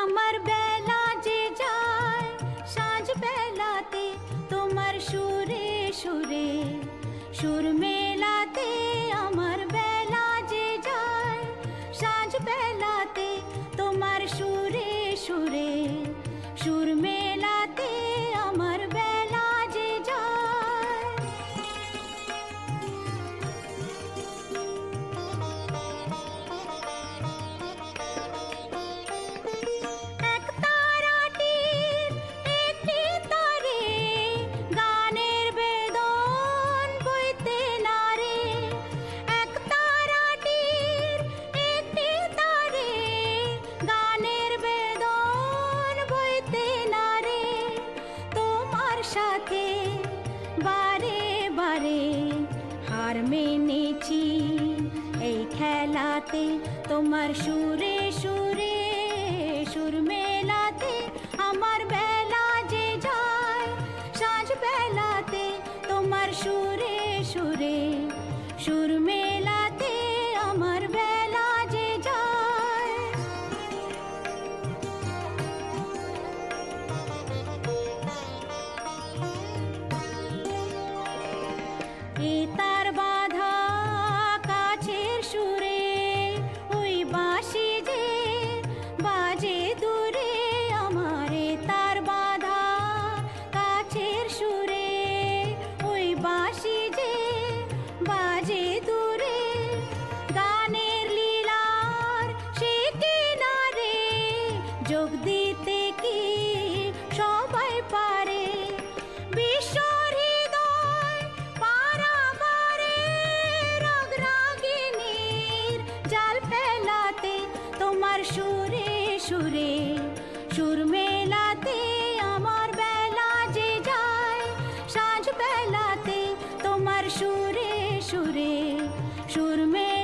আমার বেলা যে যায় সাঁঝ বেলাতে তোমার সুরে সুরে সুর মেলাতে, আমার বেলা যে যায় সাঁঝ বেলাতে তোমার সুরে সুরে সুর মেলাতে, আমার বেলা যে যায়। এক তারাটির একটি তারে গানের বেদন বইতে নারে, এক তারাটির একটি তারে গানের বেদন বইতে নারে, তোমার সাথে বারে বারে হার মেনেছি এই খেলাতে, তোমার সুরে সুরে সুর মেলাতে, আমার বেলা যে যায় সাঁঝ বেলাতে তোমার সুরে সুরে সুর মেলাতে, আমার বেলা যে যায়। এ তার বাধা কাছের সুরে ওই বাঁশি যে বাজে দূরে, আমার এ তার বাধা কাছের সুরে ওই বাঁশি যে বাজে দূরে, গানের লীলার সে কিনারে যোগ দিতে কি সবাই পারে, বিশ্বর হৃদয় পারাবারে রাগ রাগিনীর জাল ফেলাতে, তোমার সুরে সুরে সুর মেলাতে, আমার বেলা যে যায় সাঁঝ বেলাতে তোমার সুরে সুরে সুর মেলাতে।